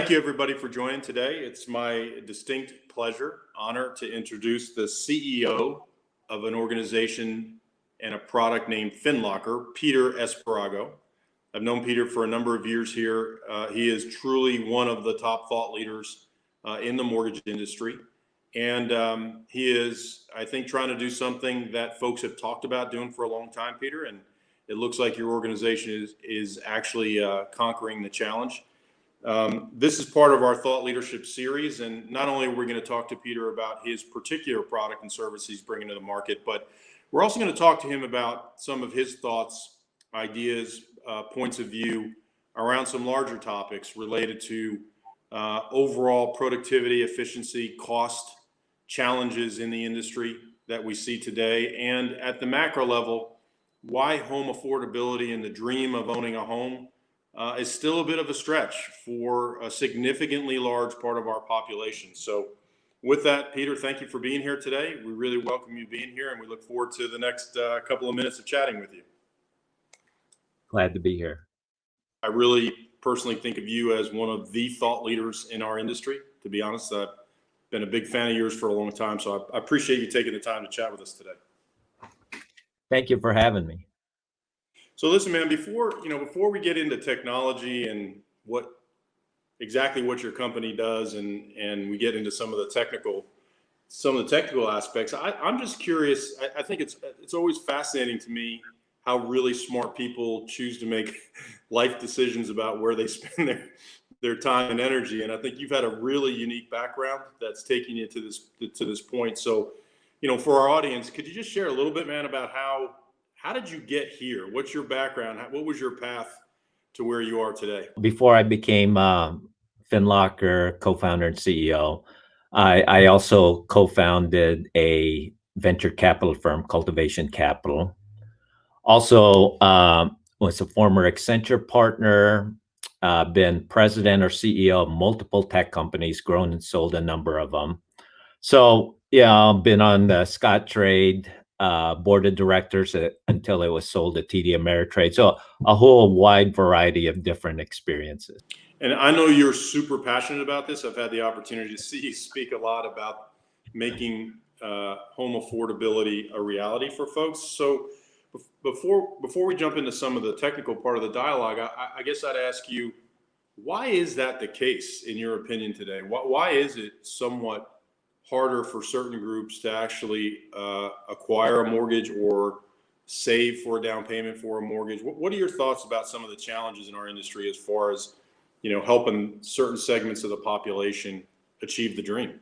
Thank you, everybody, for joining today. It's my distinct honor to introduce the CEO of an organization and a product named FinLocker, Peter Esparrago. I've known Peter for a number of years here. He is truly one of the top thought leaders in the mortgage industry. And he is, I think, trying to do something that folks have talked about doing for a long time, Peter. And it looks like your organization is actually conquering the challenge. This is part of our thought leadership series, and not only are we going to talk to Peter about his particular product and service he's bringing to the market, but we're also going to talk to him about some of his thoughts, ideas, points of view around some larger topics related to overall productivity, efficiency, cost challenges in the industry that we see today, and at the macro level, why home affordability and the dream of owning a home is still a bit of a stretch for a significantly large part of our population. So with that, Peter, thank you for being here today. We really welcome you being here, and we look forward to the next couple of minutes of chatting with you. Glad to be here. I really personally think of you as one of the thought leaders in our industry. To be honest, I've been a big fan of yours for a long time, so I appreciate you taking the time to chat with us today. Thank you for having me. So listen, man, before we get into technology and what your company does, and we get into some of the technical aspects, I'm just curious. I think it's always fascinating to me how really smart people choose to make life decisions about where they spend their time and energy. And I think you've had a really unique background that's taking you to this point. So, for our audience, could you just share a little bit, man, about how did you get here? What's your background? What was your path to where you are today? Before I became FinLocker co-founder and CEO, I also co-founded a venture capital firm, Cultivation Capital. Also was a former Accenture partner, been president or CEO of multiple tech companies, grown and sold a number of them. So, I've been on the Scottrade board of directors until it was sold to TD Ameritrade. So a whole wide variety of different experiences. And I know you're super passionate about this. I've had the opportunity to see you speak a lot about making home affordability a reality for folks. So before we jump into some of the technical part of the dialogue, I guess I'd ask you, why is that the case in your opinion today? Why is it somewhat harder for certain groups to actually acquire a mortgage or save for a down payment for a mortgage? What are your thoughts about some of the challenges in our industry as far as, helping certain segments of the population achieve the dream?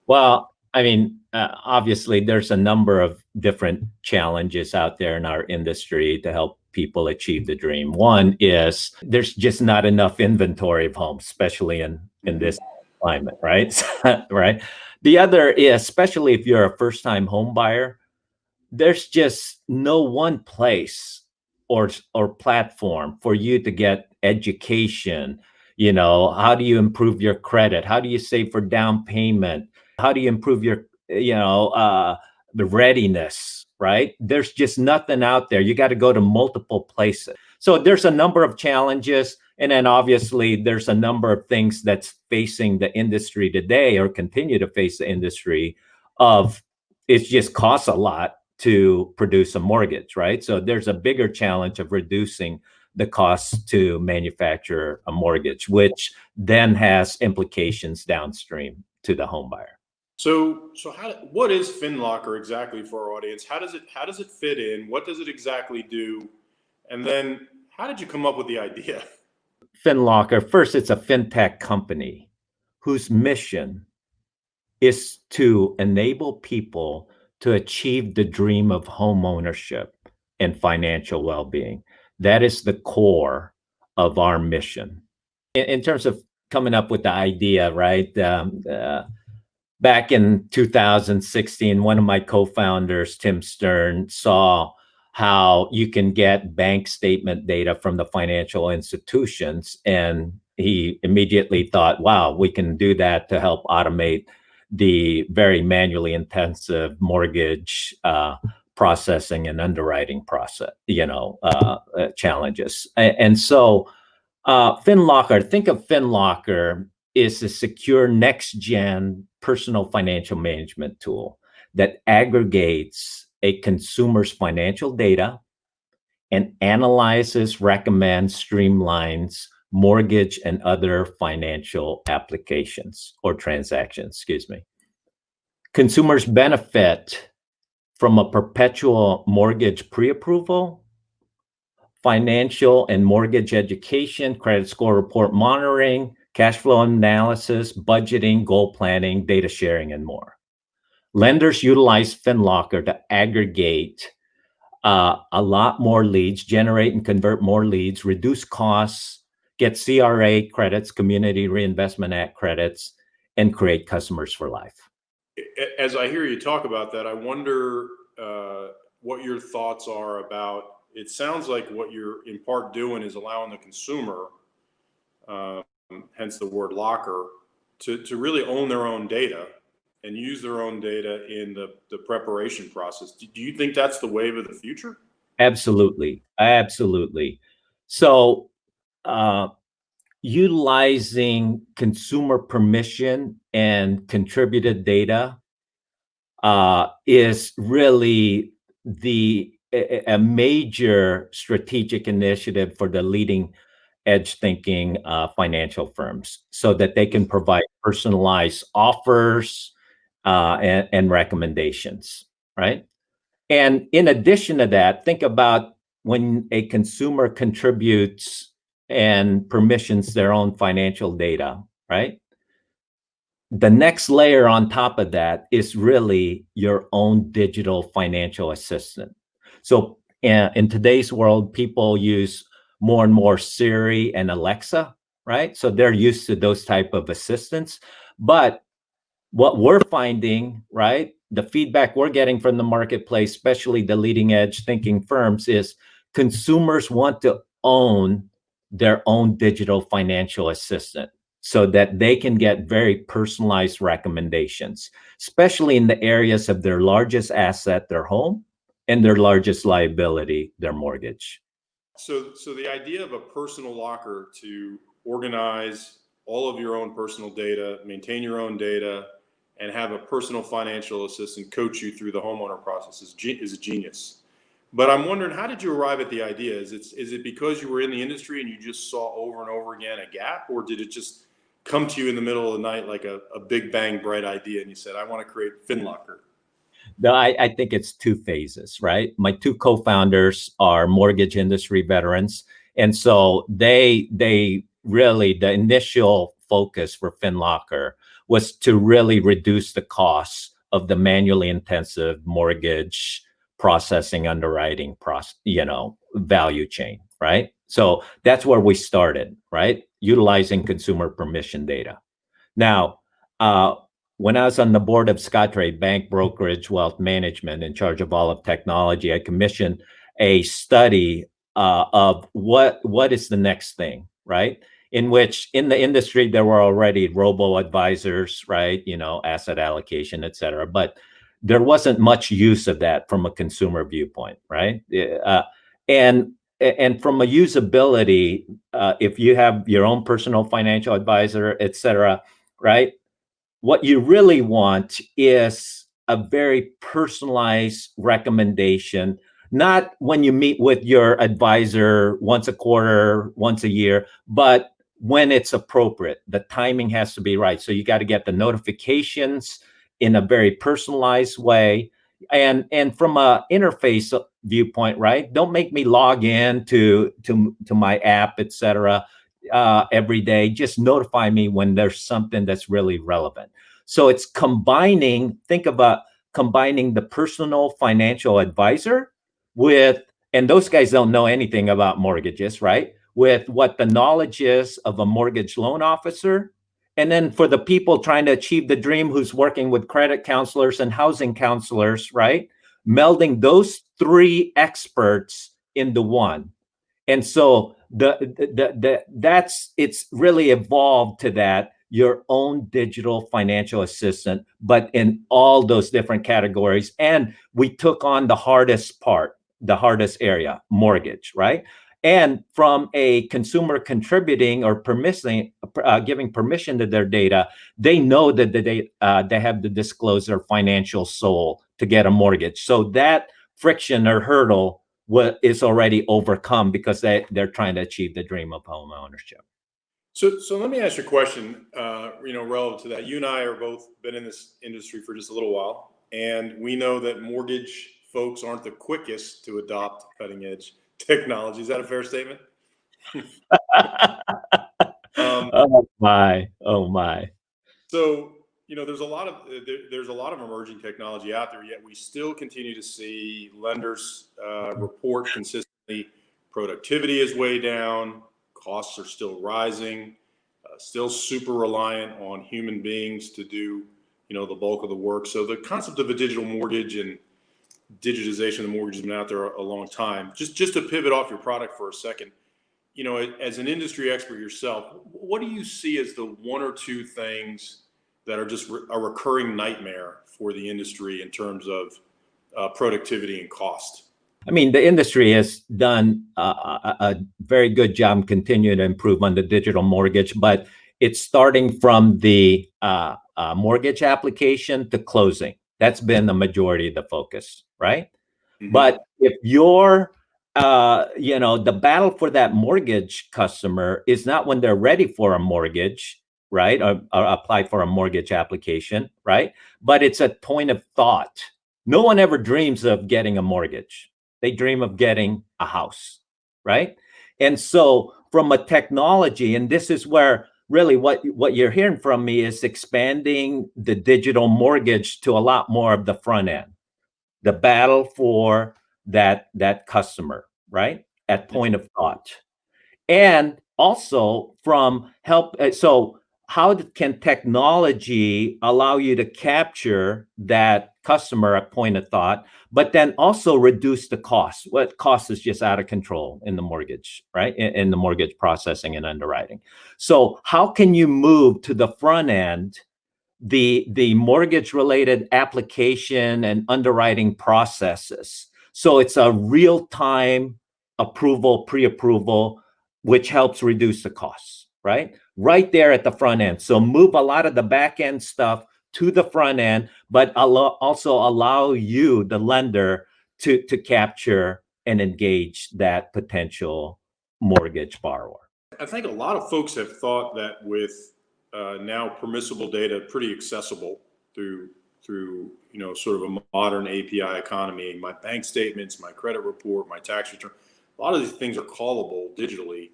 Well, I mean, obviously there's a number of different challenges out there in our industry to help people achieve the dream. One is there's just not enough inventory of homes, especially in this climate, right? Right. The other is, especially if you're a first-time home buyer, there's just no one place or platform for you to get education. How do you improve your credit? How do you save for down payment? How do you improve your, the readiness, right? There's just nothing out there. You got to go to multiple places. So there's a number of challenges. And then obviously there's a number of things that's facing the industry today or continue to face the industry it just costs a lot to produce a mortgage, right? So there's a bigger challenge of reducing the costs to manufacture a mortgage, which then has implications downstream to the home buyer. So what is FinLocker exactly for our audience? How does it fit in? What does it exactly do? And then how did you come up with the idea? FinLocker, first, it's a fintech company whose mission is to enable people to achieve the dream of home ownership and financial well-being. That is the core of our mission. In terms of coming up with the idea, right? Back in 2016, one of my co-founders, Tim Stern, saw how you can get bank statement data from the financial institutions. And he immediately thought, wow, we can do that to help automate the very manually intensive mortgage processing and underwriting process, challenges. And so FinLocker, think of FinLocker is a secure next-gen personal financial management tool that aggregates a consumer's financial data and analyzes, recommends, streamlines mortgage and other financial applications or transactions, excuse me. Consumers benefit from a perpetual mortgage pre-approval, financial and mortgage education, credit score report monitoring, cash flow analysis, budgeting, goal planning, data sharing, and more. Lenders utilize FinLocker to aggregate a lot more leads, generate and convert more leads, reduce costs, get CRA credits, Community Reinvestment Act credits, and create customers for life. As I hear you talk about that, I wonder what your thoughts are about. It sounds like what you're in part doing is allowing the consumer, hence the word locker, to really own their own data and use their own data in the preparation process. Do you think that's the wave of the future? Absolutely. Absolutely. So utilizing consumer permission and contributed data is really a major strategic initiative for the leading edge thinking financial firms so that they can provide personalized offers and recommendations, right? And in addition to that, think about when a consumer contributes and permissions their own financial data, right? The next layer on top of that is really your own digital financial assistant. So in today's world, people use more and more Siri and Alexa, right? So they're used to those type of assistants. But what we're finding, right, the feedback we're getting from the marketplace, especially the leading edge thinking firms, is consumers want to own their own digital financial assistant so that they can get very personalized recommendations, especially in the areas of their largest asset, their home, and their largest liability, their mortgage. So the idea of a personal locker to organize all of your own personal data, maintain your own data, and have a personal financial assistant coach you through the homeowner process is a genius. But I'm wondering, how did you arrive at the idea? Is it because you were in the industry and you just saw over and over again a gap, or did it just come to you in the middle of the night like a big bang bright idea and you said, I want to create FinLocker? No, I think it's two phases, right? My two co-founders are mortgage industry veterans. And so they really, the initial focus for FinLocker was to really reduce the costs of the manually intensive mortgage processing, underwriting, value chain, right? So that's where we started, right? Utilizing consumer permission data. Now, when I was on the board of Scottrade Bank Brokerage Wealth Management, in charge of all of technology, I commissioned a study of what is the next thing, right? In which in the industry, there were already robo-advisors, right? Asset allocation, et cetera. But there wasn't much use of that from a consumer viewpoint, right? And from a usability, if you have your own personal financial advisor, et cetera, right? What you really want is a very personalized recommendation, not when you meet with your advisor once a quarter, once a year, but when it's appropriate. The timing has to be right. So you got to get the notifications in a very personalized way. And from a interface viewpoint, right? Don't make me log in to my app, et cetera, every day. Just notify me when there's something that's really relevant. So it's think about combining the personal financial advisor with, and those guys don't know anything about mortgages, right? With what the knowledge is of a mortgage loan officer. And then for the people trying to achieve the dream who's working with credit counselors and housing counselors, right? Melding those three experts into one. And so it's really evolved to that, your own digital financial assistant, but in all those different categories. And we took on the hardest part, the hardest area, mortgage, right? And from a consumer contributing or giving permission to their data, they know that they have to disclose their financial soul to get a mortgage. So that friction or hurdle is already overcome because they're trying to achieve the dream of home ownership. So let me ask you a question, relative to that. You and I are both been in this industry for just a little while, and we know that mortgage folks aren't the quickest to adopt cutting edge technology. Is that a fair statement? Oh my. So, there's a lot of emerging technology out there, yet we still continue to see lenders report consistently productivity is way down, costs are still rising, still super reliant on human beings to do, the bulk of the work. So the concept of a digital mortgage and digitization of the mortgage has been out there a long time. Just to pivot off your product for a second, as an industry expert yourself, what do you see as the one or two things that are just a recurring nightmare for the industry in terms of productivity and cost? I mean, the industry has done a very good job continuing to improve on the digital mortgage, but it's starting from the mortgage application to closing. That's been the majority of the focus, right? Mm-hmm. But if you're the battle for that mortgage customer is not when they're ready for a mortgage, right? Or apply for a mortgage application, right? But it's a point of thought. No one ever dreams of getting a mortgage. They dream of getting a house, right? And so from a technology, and this is where really what you're hearing from me is expanding the digital mortgage to a lot more of the front end, the battle for that customer, right? At point of thought. And also from help. So how can technology allow you to capture that customer at point of thought, but then also reduce the cost? What cost is just out of control in the mortgage, right? In the mortgage processing and underwriting. So how can you move to the front end the mortgage related application and underwriting processes? So it's a real-time approval, pre-approval, which helps reduce the costs, right? Right there at the front end. So move a lot of the back end stuff to the front end, but also allow you, the lender, to capture and engage that potential mortgage borrower. I think a lot of folks have thought that with now permissible data pretty accessible through sort of a modern API economy, my bank statements, my credit report, my tax return, a lot of these things are callable digitally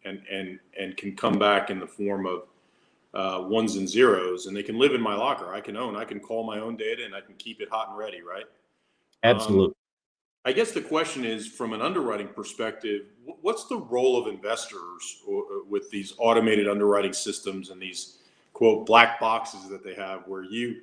and can come back in the form of ones and zeros, and they can live in my locker. I can call my own data and I can keep it hot and ready, right? Absolutely. I guess the question is, from an underwriting perspective, what's the role of investors with these automated underwriting systems and these quote black boxes that they have, where you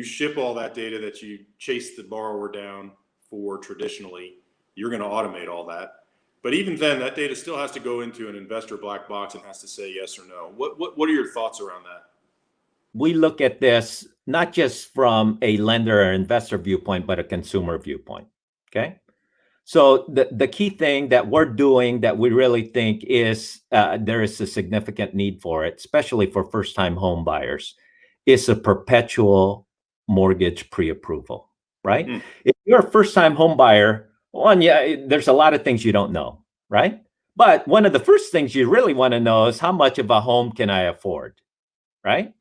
ship all that data that you chase the borrower down for traditionally, you're going to automate all that. But even then, that data still has to go into an investor black box and has to say yes or no. What are your thoughts around that? We look at this not just from a lender or investor viewpoint, but a consumer viewpoint. Okay. So the key thing that we're doing that we really think is there is a significant need for it, especially for first-time home buyers, is a perpetual mortgage pre-approval, right? Mm. If you're a first-time home buyer, there's a lot of things you don't know, right? But one of the first things you really want to know is how much of a home can I afford, right?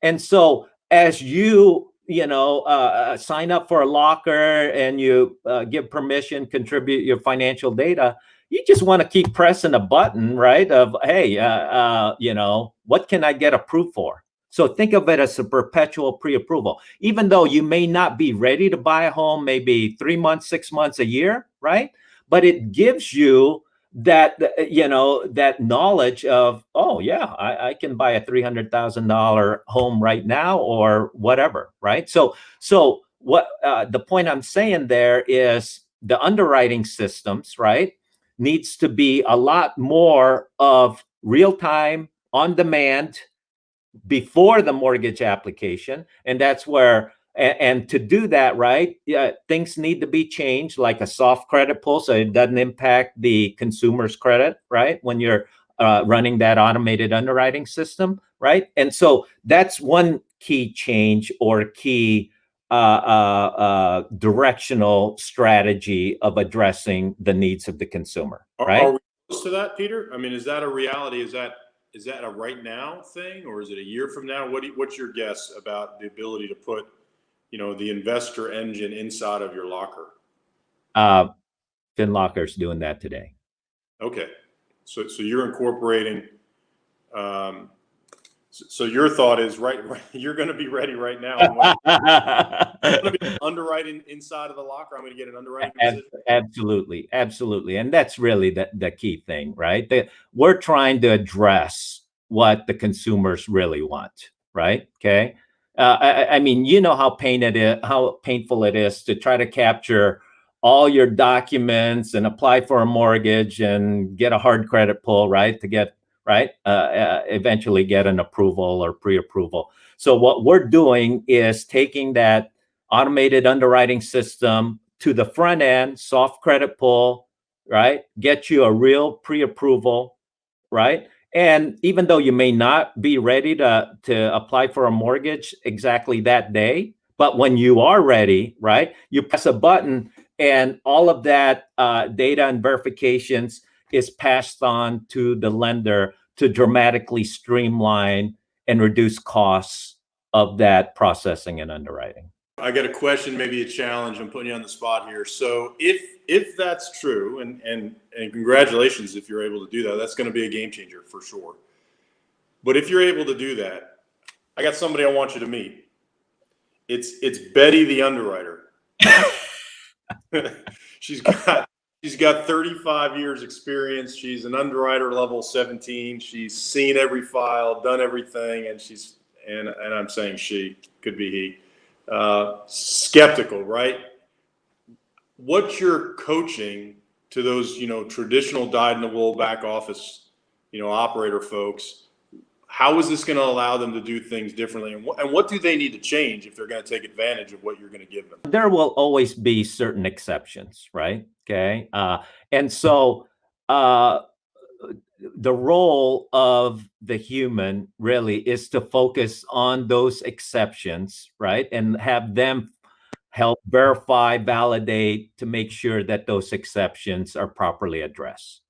And so as you sign up for a locker and you give permission, contribute your financial data, you just want to keep pressing a button, right? Of, hey, what can I get approved for? So think of it as a perpetual pre-approval. Even though you may not be ready to buy a home, maybe 3 months, 6 months, a year, right? But it gives you that knowledge of, oh yeah, I can buy a $300,000 home right now or whatever, right? So what the point I'm saying there is the underwriting systems, right, needs to be a lot more of real time, on demand, before the mortgage application, and that's where And to do that, right, yeah, things need to be changed, like a soft credit pull, so it doesn't impact the consumer's credit, right, when you're running that automated underwriting system, right? And so that's one key change or key directional strategy of addressing the needs of the consumer, right? Are we close to that, Peter? I mean, is that a reality? Is that a right now thing, or is it a year from now? What's your guess about the ability to put, the investor engine inside of your locker? FinLocker's doing that today. Okay, so you're incorporating. So your thought is right you're going to be ready right now. I'm going to be underwriting inside of the locker. I'm going to get an underwriting position. Absolutely. And that's really the key thing, right? We're trying to address what the consumers really want, right? Okay. I mean, you know how painful it is to try to capture all your documents and apply for a mortgage and get a hard credit pull, right? To get eventually get an approval or pre-approval. So what we're doing is taking that automated underwriting system to the front end, soft credit pull, right? Get you a real pre-approval, right? And even though you may not be ready to apply for a mortgage exactly that day, but when you are ready, right, you press a button and all of that data and verifications is passed on to the lender to dramatically streamline and reduce costs of that processing and underwriting. I got a question, maybe a challenge. I'm putting you on the spot here. So if that's true, and congratulations if you're able to do that, that's going to be a game changer for sure. But if you're able to do that, I got somebody I want you to meet. It's Betty the underwriter. She's got 35 years experience. She's an underwriter level 17. She's seen every file, done everything, and I'm saying she, could be he. Skeptical, right? What's your coaching to those, traditional dyed-in-the-wool back office, operator folks? How is this going to allow them to do things differently? And what do they need to change if they're going to take advantage of what you're going to give them? There will always be certain exceptions, right? Okay. And so the role of the human really is to focus on those exceptions, right? And have them help verify, validate to make sure that those exceptions are properly addressed.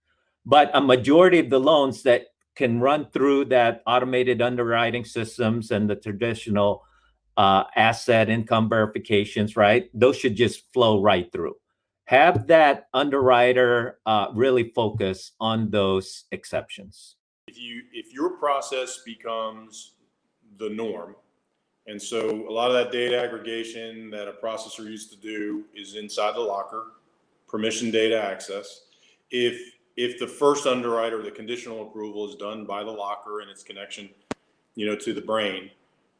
But a majority of the loans that can run through that automated underwriting systems and the traditional asset income verifications, right? Those should just flow right through. Have that underwriter really focus on those exceptions. If your process becomes the norm, and so a lot of that data aggregation that a processor used to do is inside the locker, permission data access. If the first underwriter, the conditional approval is done by the locker and its connection, to the brain,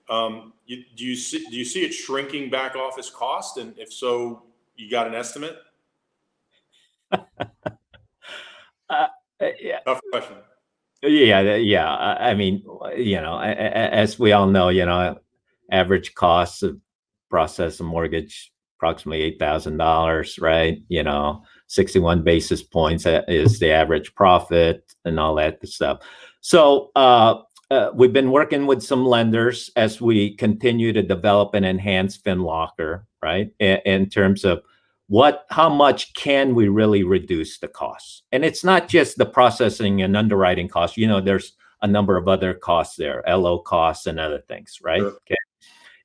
do you see it shrinking back office cost? And if so, you got an estimate? Yeah. Tough question. Yeah. I mean, as we all know, average costs of process a mortgage approximately $8,000, right? 61 basis points is the average profit and all that stuff. So we've been working with some lenders as we continue to develop and enhance FinLocker, right? In terms of how much can we really reduce the costs? And it's not just the processing and underwriting costs. There's a number of other costs there, LO costs and other things, right? Sure. Okay.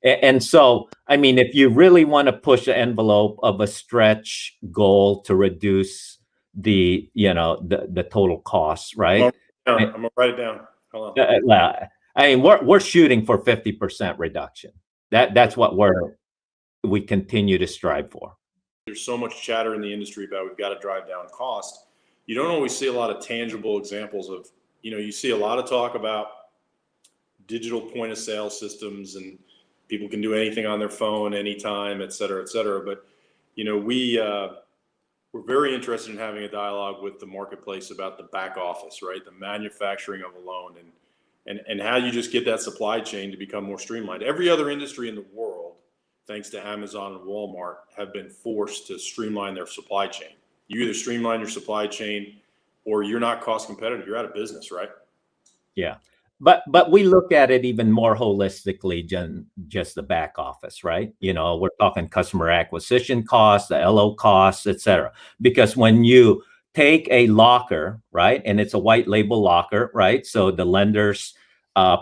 And so, I mean, if you really want to push the envelope of a stretch goal to reduce the total costs, right? I'm gonna write it down. Hold on. Well, I mean, we're shooting for 50% reduction. That's what we continue to strive for. There's so much chatter in the industry about we've got to drive down cost. You don't always see a lot of tangible examples of, you see a lot of talk about digital point of sale systems and people can do anything on their phone anytime, et cetera, et cetera. But, we're very interested in having a dialogue with the marketplace about the back office, right? The manufacturing of a loan and how you just get that supply chain to become more streamlined. Every other industry in the world thanks to Amazon and Walmart, have been forced to streamline their supply chain. You either streamline your supply chain or you're not cost competitive. You're out of business, right? Yeah. But we look at it even more holistically than just the back office, right? We're talking customer acquisition costs, the LO costs, et cetera. Because when you take a locker, right, and it's a white label locker, right? So the lenders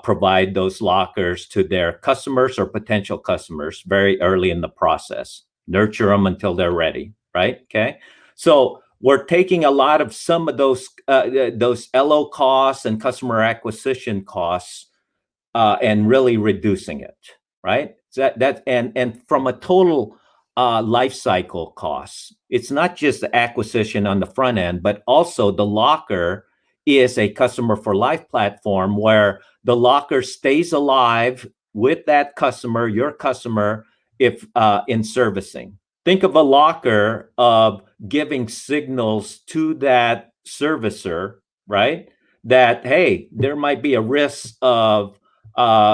provide those lockers to their customers or potential customers very early in the process, nurture them until they're ready, right? Okay. So we're taking a lot of some of those LO costs and customer acquisition costs and really reducing it, right? And from a total life cycle costs, it's not just the acquisition on the front end, but also the locker is a customer for life platform where the locker stays alive with that customer, your customer, if in servicing. Think of a locker of giving signals to that servicer, right? That, hey, there might be a risk of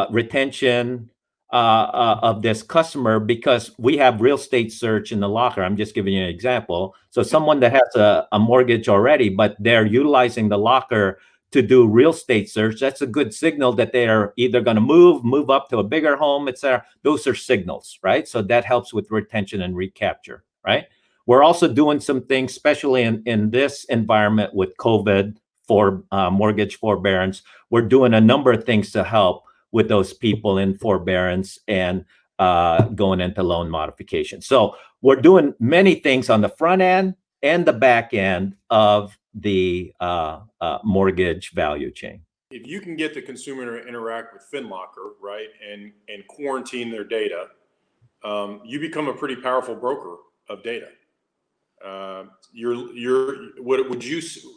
retention of this customer because we have real estate search in the locker. I'm just giving you an example. So someone that has a mortgage already, but they're utilizing the locker to do real estate search, that's a good signal that they are either going to move up to a bigger home, etc. Those are signals, right? So that helps with retention and recapture, right? We're also doing some things, especially in this environment with COVID for mortgage forbearance. We're doing a number of things to help with those people in forbearance and going into loan modification. So we're doing many things on the front end and the back end of the mortgage value chain. If you can get the consumer to interact with FinLocker, right, and quarantine their data, you become a pretty powerful broker of data.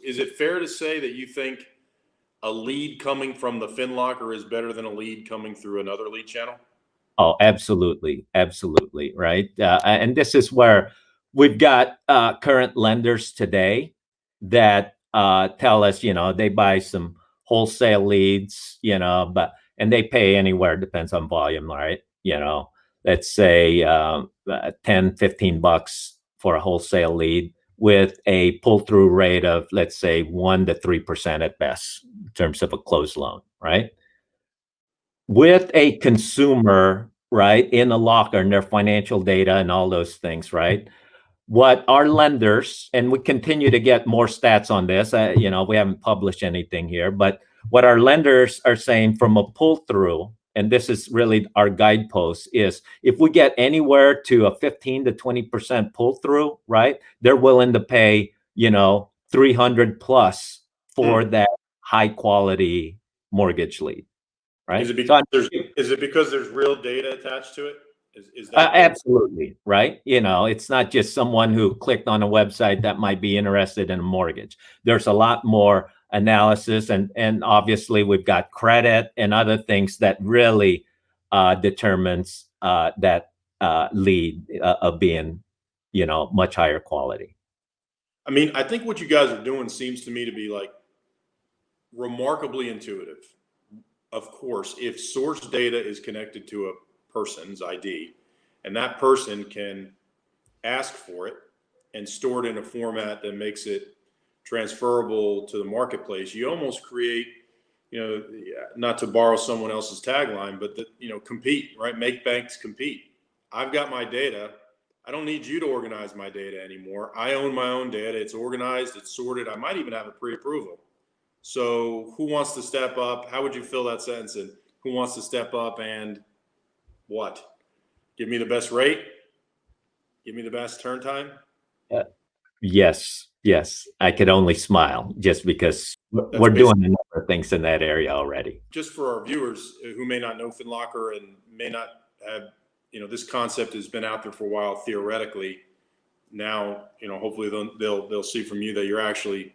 Is it fair to say that you think a lead coming from the FinLocker is better than a lead coming through another lead channel? Oh, absolutely. Absolutely. Right. And this is where we've got current lenders today that tell us, they buy some wholesale leads, and they pay anywhere, depends on volume, right? Let's say $10-15 for a wholesale lead with a pull-through rate of, let's say, 1% to 3% at best in terms of a closed loan, right? With a consumer, right, in a locker and their financial data and all those things, right? What our lenders, and we continue to get more stats on this, we haven't published anything here, but what our lenders are saying from a pull-through, and this is really our guidepost, is if we get anywhere to a 15 to 20% pull-through, right, they're willing to pay, 300 plus for that high quality mortgage lead. Right? Is it because there's real data attached to it? Is that absolutely, right? It's not just someone who clicked on a website that might be interested in a mortgage. There's a lot more analysis, and obviously we've got credit and other things that really determines that lead of being, much higher quality. I mean, I think what you guys are doing seems to me to be like remarkably intuitive. Of course, if source data is connected to a person's ID and that person can ask for it and store it in a format that makes it transferable to the marketplace, you almost create, not to borrow someone else's tagline, but compete, right? Make banks compete. I've got my data. I don't need you to organize my data anymore. I own my own data. It's organized, it's sorted. I might even have a pre-approval. So who wants to step up? How would you fill that sentence in? Who wants to step up and what? Give me the best rate? Give me the best turn time? Yes. I could only smile just because we're doing a number of things in that area already. Just for our viewers who may not know FinLocker and may not have, this concept has been out there for a while theoretically. Now, hopefully they'll see from you that you're actually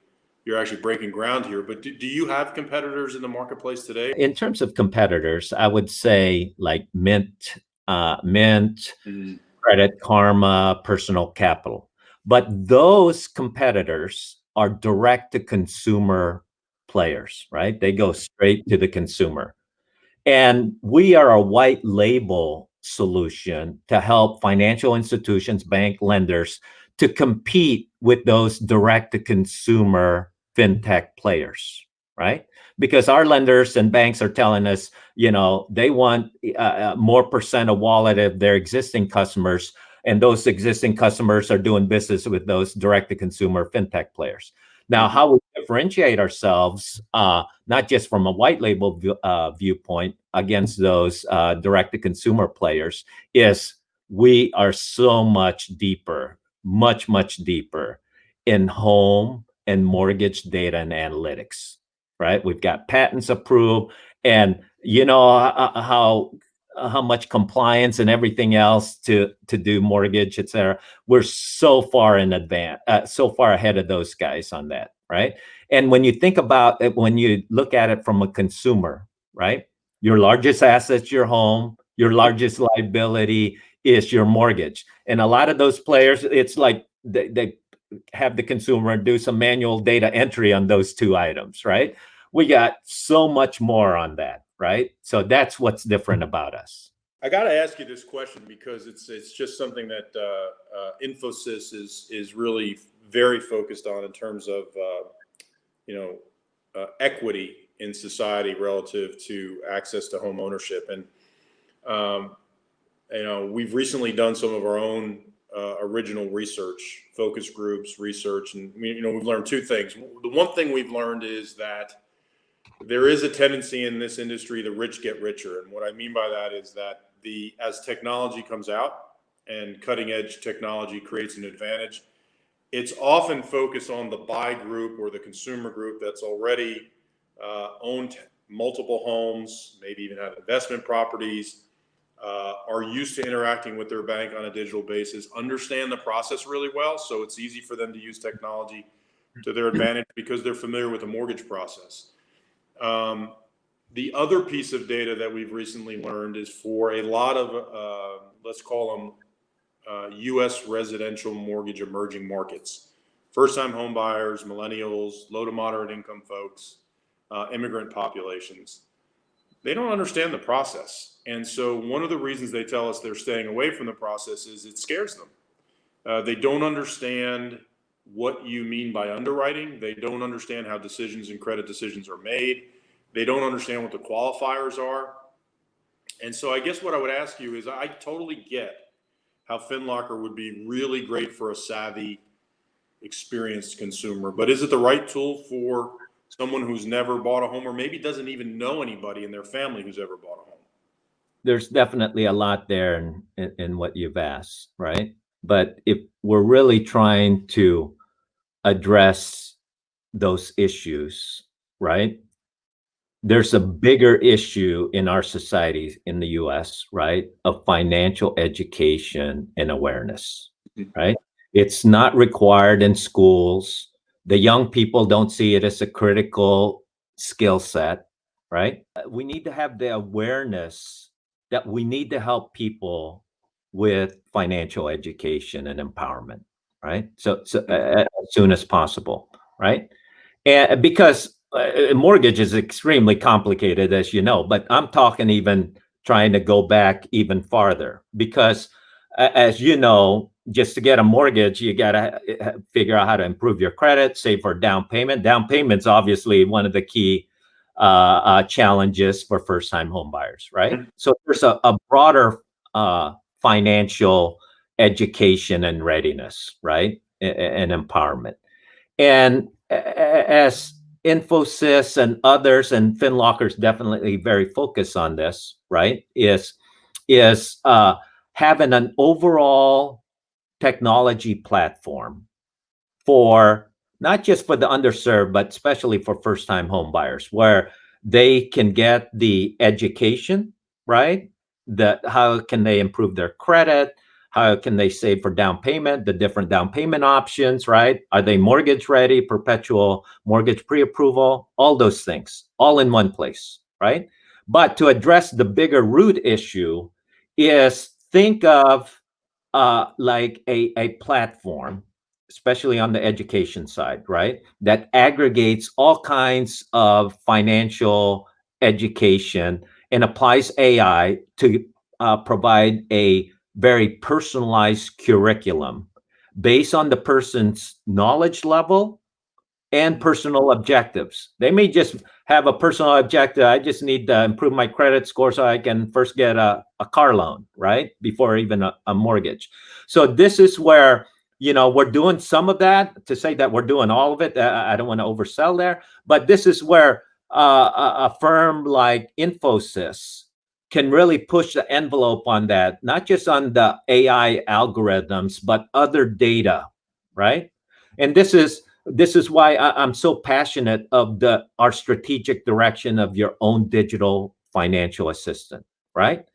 breaking ground here. But do you have competitors in the marketplace today? In terms of competitors, I would say like Mint, Credit Karma, Personal Capital. But those competitors are direct to consumer players, right? They go straight to the consumer. And we are a white label solution to help financial institutions, bank lenders to compete with those direct-to-consumer fintech players, right? Because our lenders and banks are telling us, they want more percent of wallet of their existing customers, and those existing customers are doing business with those direct-to-consumer fintech players. Now, how we differentiate ourselves, not just from a white label viewpoint against those direct-to-consumer players, is we are so much deeper, much deeper in home and mortgage data and analytics, right? We've got patents approved, and how much compliance and everything else to do mortgage, et cetera. We're so far in advance, so far ahead of those guys on that, right? And when you think about it, when you look at it from a consumer, right? Your largest asset's your home, your largest liability is your mortgage. And a lot of those players, it's like they have the consumer do some manual data entry on those two items, right? We got so much more on that, right? So that's what's different about us. I got to ask you this question because it's just something that Infosys is really very focused on in terms of equity in society relative to access to home ownership. And we've recently done some of our own original research, focus groups research, and we've learned two things. The one thing we've learned is that there is a tendency in this industry, the rich get richer. And what I mean by that is that as technology comes out and cutting edge technology creates an advantage, it's often focused on the buy group or the consumer group that's already owned multiple homes, maybe even have investment properties, are used to interacting with their bank on a digital basis, understand the process really well. So it's easy for them to use technology to their advantage because they're familiar with the mortgage process. The other piece of data that we've recently learned is for a lot of, let's call them U.S. residential mortgage emerging markets, first-time home buyers, millennials, low to moderate income folks, immigrant populations. They don't understand the process. And so one of the reasons they tell us they're staying away from the process is it scares them. They don't understand what you mean by underwriting. They don't understand how decisions and credit decisions are made. They don't understand what the qualifiers are. And so I guess what I would ask you is, I totally get how FinLocker would be really great for a savvy, experienced consumer, but is it the right tool for someone who's never bought a home or maybe doesn't even know anybody in their family who's ever bought a home? There's definitely a lot there in what you've asked, right? But if we're really trying to address those issues, right? There's a bigger issue in our society in the US, right, of financial education and awareness, right? It's not required in schools. The young people don't see it as a critical skill set, right? We need to have the awareness that we need to help people with financial education and empowerment, right? So as soon as possible, right? And because mortgage is extremely complicated, as you know, but I'm talking even trying to go back even farther because, as you know, just to get a mortgage, you got to figure out how to improve your credit, save for down payment. Down payment's obviously one of the key challenges for first-time home buyers, right? So there's a broader financial education and readiness, right, and empowerment. And as Infosys and others, and FinLocker's definitely very focused on this, right, is having an overall technology platform for not just for the underserved, but especially for first-time home buyers, where they can get the education, right? How can they improve their credit? How can they save for down payment, the different down payment options, right? Are they mortgage ready, perpetual mortgage pre-approval, all those things, all in one place, right? But to address the bigger root issue is think of like a platform, especially on the education side, right? That aggregates all kinds of financial education and applies AI to provide a very personalized curriculum based on the person's knowledge level and personal objectives. They may just have a personal objective. I just need to improve my credit score so I can first get a car loan, right? Before even a mortgage. So this is where, we're doing some of that. To say that we're doing all of it, I don't want to oversell there, but this is where a firm like Infosys can really push the envelope on that, not just on the AI algorithms, but other data, right? And this is why I'm so passionate of our strategic direction of your own digital financial assistant, right?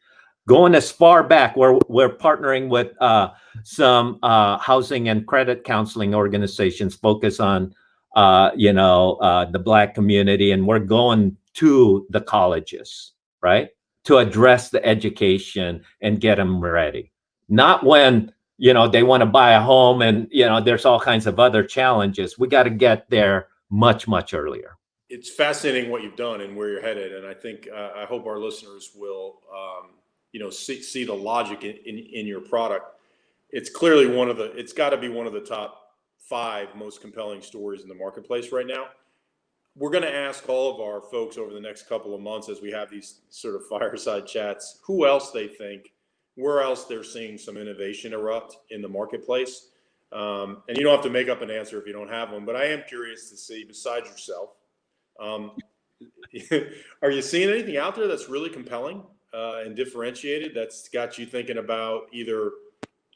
Going as far back, we're partnering with some housing and credit counseling organizations focused on the Black community, and we're going to the colleges, right, to address the education and get them ready. Not when they want to buy a home and there's all kinds of other challenges. We got to get there much, much earlier. It's fascinating what you've done and where you're headed, and I think I hope our listeners will see the logic in your product. It's clearly it's got to be one of the top 5 most compelling stories in the marketplace right now. We're going to ask all of our folks over the next couple of months, as we have these sort of fireside chats, who else they think, where else they're seeing some innovation erupt in the marketplace. And you don't have to make up an answer if you don't have one, but I am curious to see, besides yourself, are you seeing anything out there that's really compelling and differentiated, that's got you thinking about either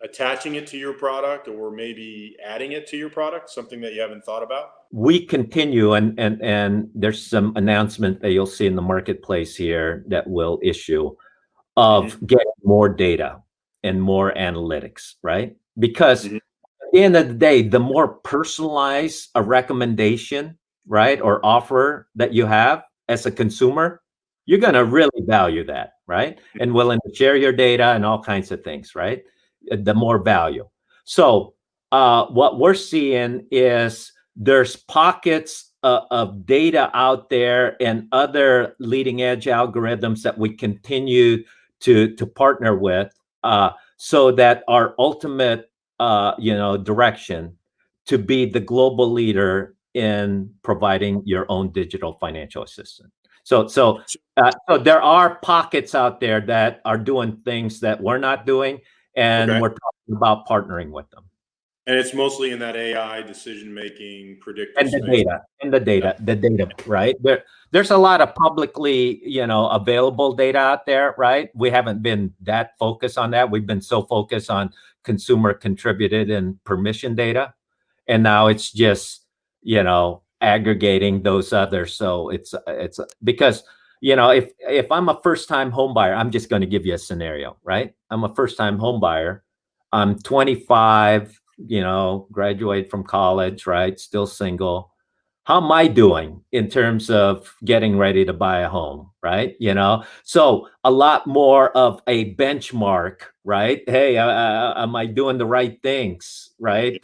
attaching it to your product or maybe adding it to your product, something that you haven't thought about? We continue, and there's some announcement that you'll see in the marketplace here that we'll issue of getting more data and more analytics, right? Because at the end of the day, the more personalized a recommendation, right, or offer that you have as a consumer, you're going to really value that, right? And willing to share your data and all kinds of things, right? The more value. So what we're seeing is there's pockets of data out there and other leading edge algorithms that we continue to partner with, so that our ultimate direction to be the global leader in providing your own digital financial assistant. So there are pockets out there that are doing things that we're not doing, and we're talking about partnering with them. And it's mostly in that AI decision-making, predictive And the data, right? There's a lot of publicly, available data out there, right? We haven't been that focused on that. We've been so focused on consumer contributed and permission data. And now it's just, aggregating those others. So it's because, if I'm a first-time home buyer, I'm just going to give you a scenario, right? I'm a first-time home buyer. I'm 25, graduate from college, right? Still single. How am I doing in terms of getting ready to buy a home, right? So a lot more of a benchmark, right? Hey, am I doing the right things, right?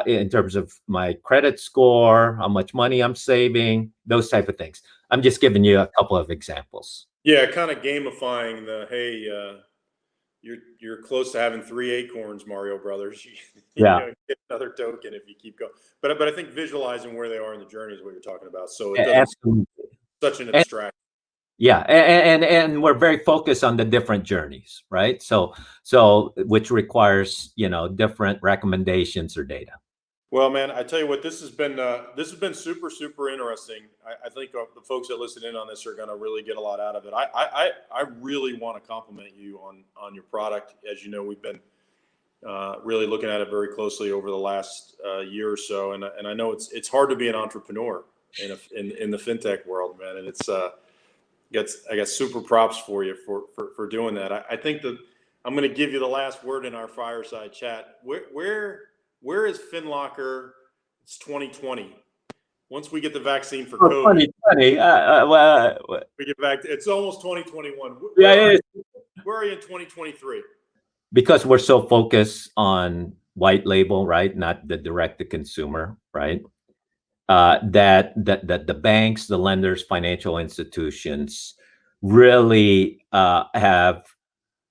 In terms of my credit score, how much money I'm saving, those type of things. I'm just giving you a couple of examples. Yeah, kind of gamifying you're close to having 3 acorns, Mario Brothers. You get another token if you keep going. But I think visualizing where they are in the journey is what you're talking about. So it doesn't such an abstract. Yeah, and we're very focused on the different journeys, right? So which requires different recommendations or data. Well, man, I tell you what, this has been super, super interesting. I think the folks that listen in on this are going to really get a lot out of it. I really want to compliment you on your product. As you know, we've been really looking at it very closely over the last year or so, and I know it's hard to be an entrepreneur in the fintech world, man. And I got super props for you for doing that. I think that I'm going to give you the last word in our fireside chat. Where is FinLocker? It's 2020. Once we get the vaccine for COVID, 2020. we get back. It's almost 2021. Where are you in 2023? Because we're so focused on white label, right? Not the direct to consumer, right? That the banks, the lenders, financial institutions really have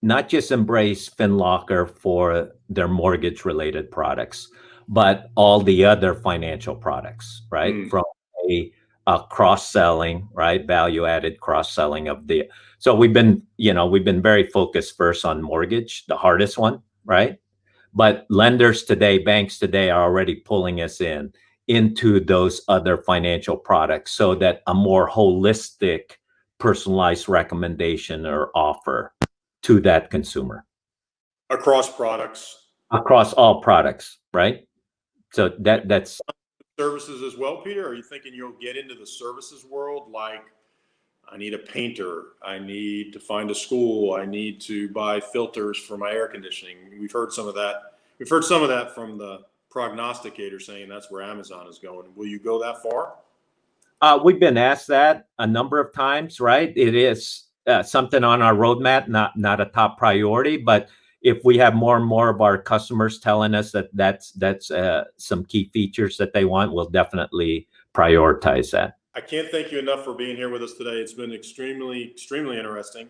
not just embrace FinLocker for their mortgage related products, but all the other financial products, right? From a cross-selling, right? Value added cross-selling of the, so we've been very focused first on mortgage, the hardest one, right? But lenders today, banks today are already pulling us into those other financial products so that a more holistic, personalized recommendation or offer to that consumer Across products. across all products, right? So that's Services as well, Peter? Are you thinking you'll get into the services world? Like, I need a painter, I need to find a school, I need to buy filters for my air conditioning. We've heard some of that. We've heard some of that from the prognosticator saying that's where Amazon is going. Will you go that far? we've been asked that a number of times, right? It is something on our roadmap, not a top priority, but if we have more and more of our customers telling us that that's some key features that they want, we'll definitely prioritize that. I can't thank you enough for being here with us today. It's been extremely, extremely interesting.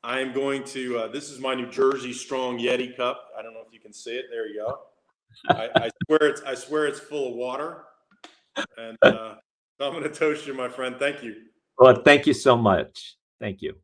I am going to, this is my New Jersey Strong Yeti cup. I don't know if you can see it. There you go. I swear it's full of water. And I'm going to toast you, my friend. Thank you. Well, thank you so much. Thank you.